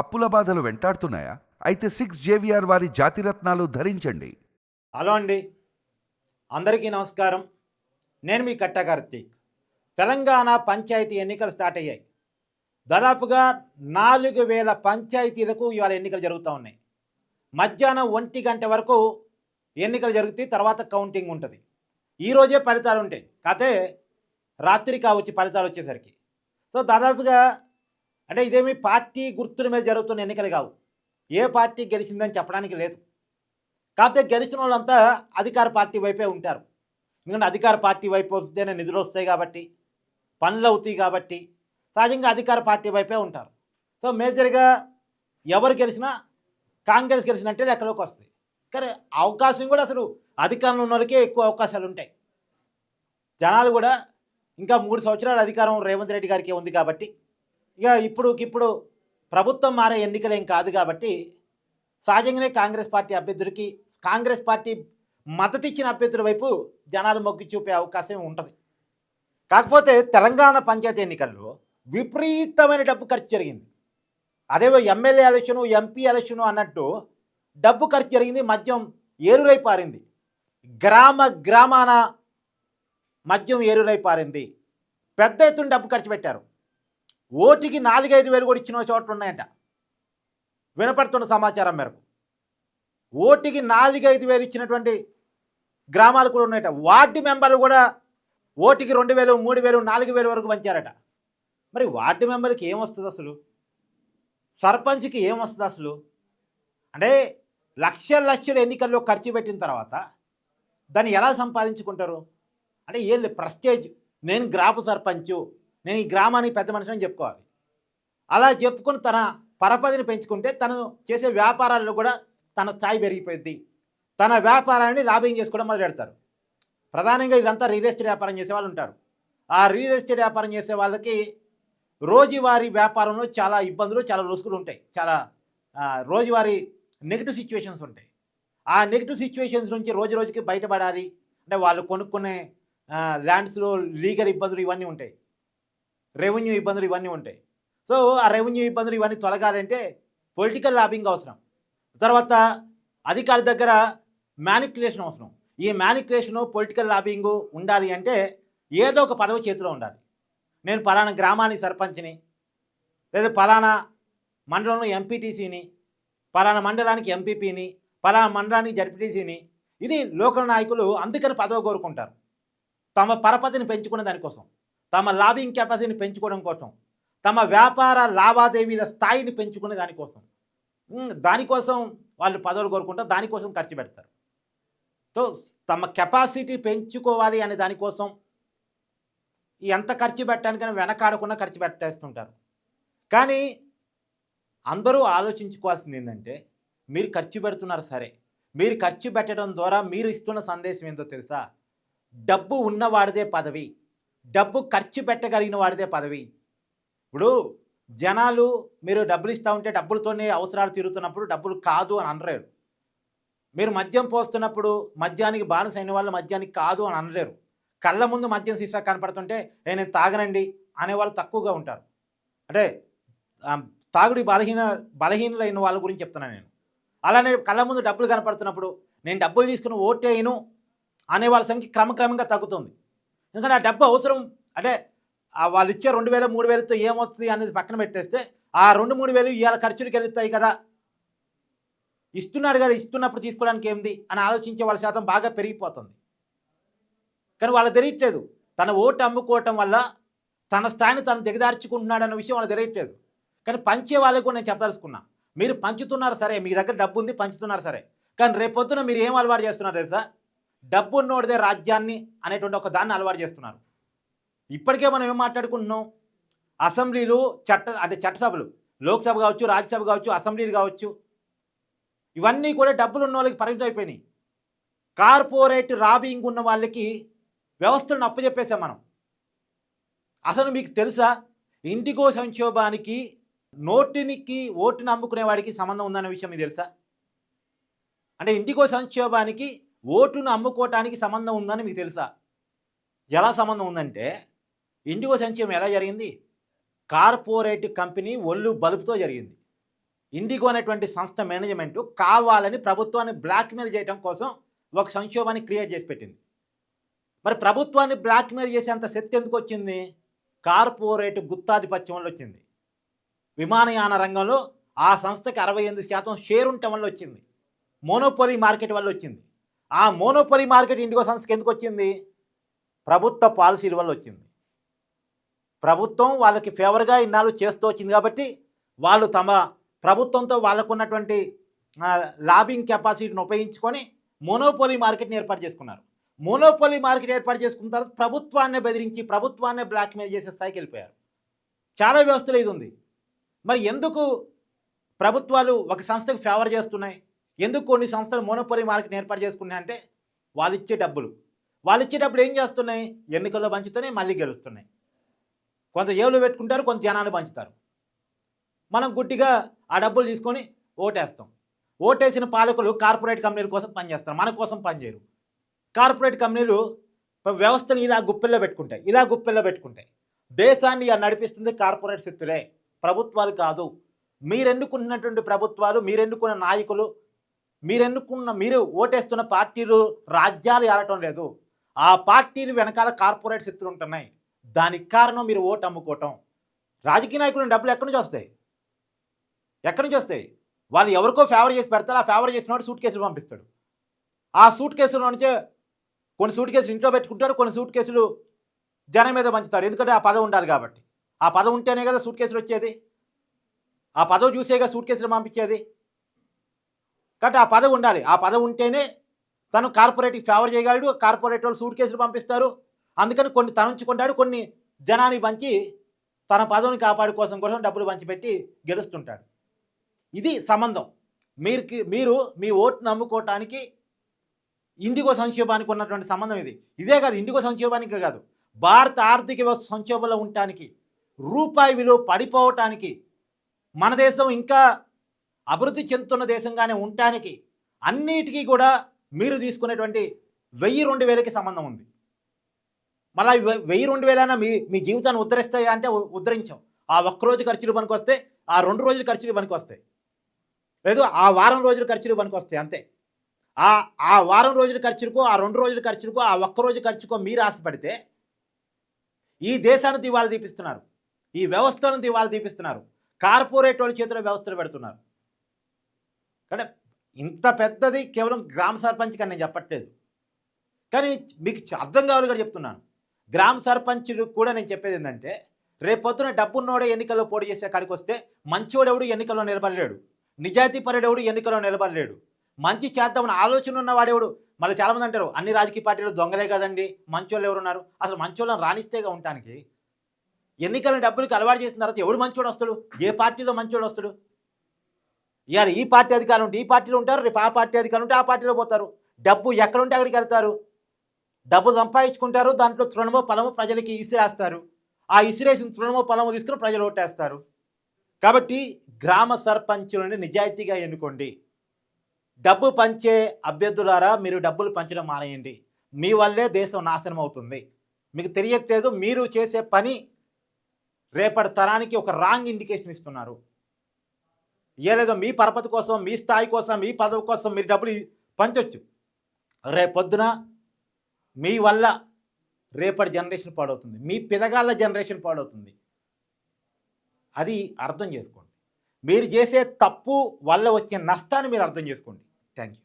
అప్పుల బాధలు వెంటాడుతున్నాయా? అయితే 6 JVR వారి జాతిరత్నాలు ధరించండి. హలో అండి, అందరికీ నమస్కారం. నేను మీ కట్ట కార్తీక్. తెలంగాణ పంచాయతీ ఎన్నికలు స్టార్ట్ అయ్యాయి. దాదాపుగా 4000 పంచాయతీలకు ఇవాళ ఎన్నికలు జరుగుతూ ఉన్నాయి. మధ్యాహ్నం 1 గంట వరకు ఎన్నికలు జరుగుతాయి. తర్వాత కౌంటింగ్ ఉంటుంది. ఈరోజే ఫలితాలు ఉంటాయి. కాకపోతే రాత్రి కావచ్చు ఫలితాలు వచ్చేసరికి. సో దాదాపుగా అంటే ఇదేమి పార్టీ గుర్తుల మీద జరుగుతున్న ఎన్నికలు కావు. ఏ పార్టీ గెలిచిందని చెప్పడానికి లేదు. కాకపోతే గెలిచిన వాళ్ళంతా అధికార పార్టీ వైపే ఉంటారు. ఎందుకంటే అధికార పార్టీ వైపు వస్తేనే నిధులు వస్తాయి కాబట్టి, పనులు అవుతాయి కాబట్టి సహజంగా అధికార పార్టీ వైపే ఉంటారు. సో మేజర్గా ఎవరు గెలిచినా కాంగ్రెస్ గెలిచినట్టే లెక్కలోకి వస్తాయి. కానీ అవకాశం కూడా అసలు అధికారంలో ఉన్న వాళ్ళకే ఎక్కువ అవకాశాలు ఉంటాయి. జనాలు కూడా ఇంకా 3 సంవత్సరాల అధికారం రేవంత్ రెడ్డి గారికి ఉంది కాబట్టి, ఇక ఇప్పుడు ప్రభుత్వం మారే ఎన్నికలేం కాదు కాబట్టి సహజంగానే కాంగ్రెస్ పార్టీ అభ్యర్థులకి, కాంగ్రెస్ పార్టీ మద్దతు ఇచ్చిన అభ్యర్థుల వైపు జనాలు మొగ్గు చూపే అవకాశం ఉంటుంది. కాకపోతే తెలంగాణ పంచాయతీ ఎన్నికల్లో విపరీతమైన డబ్బు ఖర్చు జరిగింది. అదేవో ఎమ్మెల్యే ఎలక్షను, ఎంపీ ఎలక్షను అన్నట్టు డబ్బు ఖర్చు జరిగింది. మద్యం ఏరులై పారింది. గ్రామాన మద్యం ఏరులై పారింది. పెద్ద ఎత్తున డబ్బు ఖర్చు పెట్టారు. ఓటికి 4-5 వేలు కూడా ఇచ్చిన చోట్ల ఉన్నాయంట. వినపడుతున్న సమాచారం మేరకు ఓటికి 4-5 వేలు ఇచ్చినటువంటి గ్రామాలు కూడా ఉన్నాయట. వార్డు మెంబర్లు కూడా ఓటికి 2,000, 3,000, 4,000 వరకు పంచారట. మరి వార్డు మెంబర్కి ఏమొస్తుంది అసలు? సర్పంచ్కి ఏమొస్తుంది అసలు? అంటే లక్షల ఎన్నికల్లో ఖర్చు పెట్టిన తర్వాత దాన్ని ఎలా సంపాదించుకుంటారు? అంటే ఏం ప్రెస్టేజ్, నేను గ్రామ సర్పంచు, నేను ఈ గ్రామానికి పెద్ద మనిషిని చెప్పుకోవాలి. అలా చెప్పుకొని తన పరపతిని పెంచుకుంటే తను చేసే వ్యాపారాల్లో కూడా తన స్థాయి పెరిగిపోయింది. తన వ్యాపారాన్ని లాభం చేసుకోవడం మొదలు పెడతారు. ప్రధానంగా ఇదంతా రియల్ ఎస్టేట్ వ్యాపారం చేసే వాళ్ళు ఉంటారు. ఆ రియల్ ఎస్టేట్ వ్యాపారం చేసే వాళ్ళకి రోజువారీ వ్యాపారంలో చాలా ఇబ్బందులు, చాలా రుసుకులు ఉంటాయి. చాలా రోజువారీ నెగిటివ్ సిచ్యువేషన్స్ ఉంటాయి. ఆ నెగిటివ్ సిచ్యువేషన్స్ నుంచి రోజుకి బయటపడాలి అంటే వాళ్ళు కొనుక్కునే ల్యాండ్స్లో లీగల్ ఇబ్బందులు ఇవన్నీ ఉంటాయి, రెవెన్యూ ఇబ్బందులు ఇవన్నీ ఉంటాయి. సో ఆ రెవెన్యూ ఇబ్బందులు ఇవన్నీ తొలగాలంటే పొలిటికల్ లాబింగ్ అవసరం. తర్వాత అధికారి దగ్గర మ్యానిపులేషన్ అవసరం. ఈ మ్యానిపులేషను, పొలిటికల్ లాబింగు ఉండాలి అంటే ఏదో ఒక పదవి చేతిలో ఉండాలి. నేను పలానా గ్రామానికి సర్పంచ్ని, లేదా పలానా మండలంలో ఎంపీటీసీని, పలానా మండలానికి ఎంపీపీని, పలానా మండలానికి జడ్పీటీసీని. ఇది లోకల్ నాయకులు అందుకని పదవి కోరుకుంటారు. తమ పరపతిని పెంచుకునే దానికోసం, తమ లాబింగ్ కెపాసిటీని పెంచుకోవడం కోసం, తమ వ్యాపార లావాదేవీల స్థాయిని పెంచుకునే దానికోసం వాళ్ళు పదవులు కోరుకుంటారు. దానికోసం ఖర్చు పెడతారు. సో తమ కెపాసిటీ పెంచుకోవాలి అనే దానికోసం ఎంత ఖర్చు పెట్టడానికైనా వెనకాడకుండా ఖర్చు పెట్టేస్తుంటారు. కానీ అందరూ ఆలోచించుకోవాల్సింది ఏంటంటే, మీరు ఖర్చు పెడుతున్నారు సరే, మీరు ఖర్చు పెట్టడం ద్వారా మీరు ఇస్తున్న సందేశం ఏంటో తెలుసా? డబ్బు ఉన్నవాడిదే పదవి, డబ్బు ఖర్చు పెట్టగలిగిన వాడిదే పదవి. ఇప్పుడు జనాలు మీరు డబ్బులు ఇస్తూ ఉంటే డబ్బులతోనే అవసరాలు తీరుతున్నప్పుడు డబ్బులు కాదు అని అనలేరు. మీరు మద్యం పోస్తున్నప్పుడు మద్యానికి బానిస అయిన వాళ్ళు మద్యానికి కాదు అని అనలేరు. కళ్ళ ముందు మద్యం సీసా కనపడుతుంటే నేను తాగనండి అనేవాళ్ళు తక్కువగా ఉంటారు. అంటే తాగుడి బలహీనులైన వాళ్ళ గురించి చెప్తున్నాను నేను. అలానే కళ్ళ ముందు డబ్బులు కనపడుతున్నప్పుడు నేను డబ్బులు తీసుకుని ఓటేయను అనే వాళ్ళ సంఖ్య క్రమక్రమంగా తగ్గుతుంది. ఎందుకంటే ఆ డబ్బు అవసరం. అంటే వాళ్ళు ఇచ్చే 2,000, 3,000తో ఏమొస్తుంది అనేది పక్కన పెట్టేస్తే ఆ 2-3 వేలు ఇవాళ ఖర్చులకు వెళ్తాయి కదా, ఇస్తున్నాడు కదా, ఇస్తున్నప్పుడు తీసుకోవడానికి ఏంది అని ఆలోచించే వాళ్ళ శాతం బాగా పెరిగిపోతుంది. కానీ వాళ్ళకి తెలియట్లేదు, తన ఓటు అమ్ముకోవటం వల్ల తన స్థాయిని తను దిగదార్చుకుంటున్నాడన్న విషయం వాళ్ళకి తెలియట్లేదు. కానీ పంచే వాళ్ళకు కూడా నేను చెప్పదలుచుకున్నా, మీరు పంచుతున్నారు సరే, మీ దగ్గర డబ్బు ఉంది పంచుతున్నారు సరే, కానీ రేపొద్దున మీరు ఏం అలవాటు చేస్తున్నారు తెలుసా? డబ్బు ఉన్నోడిదే రాజ్యాన్ని అనేటువంటి ఒక దాన్ని అలవాటు చేస్తున్నారు. ఇప్పటికే మనం ఏం మాట్లాడుకుంటున్నాం? అసెంబ్లీలు, చట్టసభలు, లోక్సభ కావచ్చు, రాజ్యసభ కావచ్చు, అసెంబ్లీలు కావచ్చు, ఇవన్నీ కూడా డబ్బులు ఉన్న వాళ్ళకి పరిమితం అయిపోయినాయి. కార్పొరేట్ లాబింగ్ ఉన్న వాళ్ళకి వ్యవస్థలను అప్పచెప్పేసాం మనం. అసలు మీకు తెలుసా, ఇండిగో సంక్షోభానికి ఓటుని అమ్ముకునే వాడికి సంబంధం ఉందన్న విషయం మీకు తెలుసా? అంటే ఇండిగో సంక్షోభానికి ఓటును అమ్ముకోవటానికి సంబంధం ఉందని మీకు తెలుసా? ఎలా సంబంధం ఉందంటే, ఇండిగో సంక్షేమం ఎలా జరిగింది? కార్పొరేట్ కంపెనీ ఒళ్ళు బలుపుతో జరిగింది. ఇండిగో అనేటువంటి సంస్థ మేనేజ్మెంటు కావాలని ప్రభుత్వాన్ని బ్లాక్మెయిల్ చేయడం కోసం ఒక సంక్షోభాన్ని క్రియేట్ చేసి పెట్టింది. మరి ప్రభుత్వాన్ని బ్లాక్మెయిల్ చేసేంత శక్తి ఎందుకు వచ్చింది? కార్పొరేట్ గుత్తాధిపత్యం వల్ల వచ్చింది. విమానయాన రంగంలో ఆ సంస్థకి 68% షేర్ ఉండటం వల్ల వచ్చింది. మోనోపోలీ మార్కెట్ వల్ల వచ్చింది. ఆ మోనోపోలీ మార్కెట్ ఇండిగో సంస్థకి ఎందుకు వచ్చింది? ప్రభుత్వ పాలసీల వల్ల వచ్చింది. ప్రభుత్వం వాళ్ళకి ఫేవర్గా ఇన్నాళ్ళు చేస్తూ వచ్చింది కాబట్టి వాళ్ళు తమ ప్రభుత్వంతో వాళ్ళకున్నటువంటి లాబింగ్ కెపాసిటీని ఉపయోగించుకొని మోనోపోలీ మార్కెట్ని ఏర్పాటు చేసుకున్నారు. మోనోపోలీ మార్కెట్ ఏర్పాటు చేసుకున్న తర్వాత ప్రభుత్వాన్ని బెదిరించి ప్రభుత్వాన్ని బ్లాక్మెయిల్ చేసే స్థాయికి వెళ్ళిపోయారు. చాలా వ్యవస్థలో ఇది ఉంది. మరి ఎందుకు ప్రభుత్వాలు ఒక సంస్థకు ఫేవర్ చేస్తున్నాయి? ఎందుకు కొన్ని సంస్థలు మోనోపోలీ మార్కెట్ని ఏర్పాటు చేసుకున్నాయి అంటే వాళ్ళు ఇచ్చే డబ్బులు ఏం చేస్తున్నాయి? ఎన్నికల్లో పంచుతున్నాయి, మళ్ళీ గెలుస్తున్నాయి. కొంత ఏళ్ళు పెట్టుకుంటారు, కొంత జనాన్ని పంచుతారు. మనం గుడ్డిగా ఆ డబ్బులు తీసుకొని ఓటేస్తాం. ఓటేసిన పాలకులు కార్పొరేట్ కంపెనీల కోసం పనిచేస్తారు, మన కోసం పనిచేయరు. కార్పొరేట్ కంపెనీలు వ్యవస్థను ఇలా గుప్పెల్లో పెట్టుకుంటాయి. దేశాన్ని నడిపిస్తుంది కార్పొరేట్ శక్తులే, ప్రభుత్వాలు కాదు. మీరెన్నుకున్నటువంటి ప్రభుత్వాలు, మీరెన్నుకున్న నాయకులు, మీరు ఓటేస్తున్న పార్టీలు రాజ్యాలు ఏలటం లేదు. ఆ పార్టీలు వెనకాల కార్పొరేట్ శక్తులు ఉంటున్నాయి. దానికి కారణం మీరు ఓటు అమ్ముకోవటం. రాజకీయ నాయకులు డబ్బులు ఎక్కడి నుంచి వస్తాయి? వాళ్ళు ఎవరికో ఫేవర్ చేసి పెడతారు. ఆ ఫేవర్ చేసిన వాడు సూట్ కేసులు పంపిస్తాడు. ఆ సూట్ కేసుల నుంచే కొన్ని సూట్ కేసులు ఇంట్లో పెట్టుకుంటాడు, కొన్ని సూట్ కేసులు జనం మీద పంచుతాడు. ఎందుకంటే ఆ పదవి ఉండాలి కాబట్టి. ఆ పదవి ఉంటేనే కదా సూట్ కేసులు వచ్చేది. ఆ పదవి చూసేగా సూట్ కేసులు పంపించేది. కాబట్టి ఆ పదవి ఉండాలి. ఆ పదవి ఉంటేనే తను కార్పొరేట్కి ఫేవర్ చేయగలడు. కార్పొరేట్ వాళ్ళు సూట్ కేసులు పంపిస్తారు. అందుకని కొన్ని తను ఉంచుకుంటాడు, కొన్ని జనానికి పంచి తన పదవిని కాపాడుకోసం కోసం డబ్బులు పంచిపెట్టి గెలుస్తుంటాడు. ఇది సంబంధం. మీరు మీ ఓటును నమ్ముకోవటానికి ఇండిగో సంక్షోభానికి ఉన్నటువంటి సంబంధం ఇది. ఇదే కాదు, ఇండిగో సంక్షోభానికి కాదు, భారత ఆర్థిక వ్యవస్థ సంక్షోభంలో ఉండటానికి, రూపాయి విలువ పడిపోవటానికి, మన దేశం ఇంకా అభివృద్ధి చెందుతున్న దేశంగానే ఉండటానికి అన్నిటికీ కూడా మీరు తీసుకునేటువంటి 1000-2000కి సంబంధం ఉంది. మళ్ళీ 1000-2000 మీ జీవితాన్ని ఉద్ధరిస్తాయా అంటే ఉద్ధరించాం. ఆ ఒక్కరోజు ఖర్చులు పనికి వస్తే, ఆ 2 రోజుల ఖర్చులు పనికి వస్తాయి, లేదు ఆ వారం రోజుల ఖర్చులు పనికి వస్తాయి, అంతే. ఆ వారం రోజుల ఖర్చులకో, ఆ 2 రోజుల ఖర్చులకో, ఆ ఒక్కరోజు ఖర్చుకో మీరు ఆశపడితే ఈ దేశాన్ని దివాలా తీపిస్తున్నారు, ఈ వ్యవస్థలను దివాలా తీపిస్తున్నారు. కార్పొరేట్ వాళ్ళ చేతిలో వ్యవస్థలు పెడుతున్నారు. కానీ ఇంత పెద్దది కేవలం గ్రామ సర్పంచ్ కానీ నేను చెప్పట్లేదు, కానీ మీకు అర్థం కావాలి కూడా చెప్తున్నాను. గ్రామ సర్పంచులు కూడా నేను చెప్పేది ఏంటంటే, రేపొద్దున డబ్బున్నోడే ఎన్నికల్లో పోటీ చేసే కాడికి వస్తే మంచివాడెవడు ఎన్నికల్లో నిలబడలేడు, నిజాయితీ పరుడెవడు ఎన్నికల్లో నిలబడలేడు, మంచి చేద్దామని ఆలోచన ఉన్నవాడెవడు. మళ్ళీ చాలామంది అంటారు అన్ని రాజకీయ పార్టీలు దొంగలే కదండి, మంచోళ్ళు ఎవరున్నారు? అసలు మంచోళ్ళని రాణిస్తేగా ఉండటానికి ఎన్నికల డబ్బులకి అలవాటు చేసిన తర్వాత ఎవడు మంచోడు వస్తాడు? ఏ పార్టీలో మంచోడు వస్తాడు? ఇవాళ ఈ పార్టీ అధికారం ఉంటే ఈ పార్టీలో ఉంటారు, రేపు ఆ పార్టీ అధికారం ఉంటే ఆ పార్టీలో పోతారు. డబ్బు ఎక్కడుంటే అక్కడికి వెళ్తారు, డబ్బు సంపాదించుకుంటారు, దాంట్లో తృణమో పొలమో ప్రజలకి ఇసిరేస్తారు. ఆ ఇసిరేసిన తృణమో పొలమో తీసుకుని ప్రజలు ఓటేస్తారు. కాబట్టి గ్రామ సర్పంచులని నిజాయితీగా ఎన్నుకోండి. డబ్బు పంచే అభ్యర్థులారా, మీరు డబ్బులు పంచడం మానేయండి. మీ వల్లే దేశం నాశనం అవుతుంది. మీకు తెలియట్లేదు, మీరు చేసే పని రేపటి తరానికి ఒక రాంగ్ ఇండికేషన్ ఇస్తున్నారు. ఏలేదో మీ పరపతి కోసం, మీ స్థాయి కోసం, మీ పదవి కోసం మీరు డబ్బులు పంచొచ్చు. రేపొద్దున మీ వల్ల రేపటి జనరేషన్ పాడవుతుంది, మీ పిల్లగాళ్ళ జనరేషన్ పాడవుతుంది. అది అర్థం చేసుకోండి. మీరు చేసే తప్పు వల్ల వచ్చే నష్టాన్ని మీరు అర్థం చేసుకోండి. Thank you.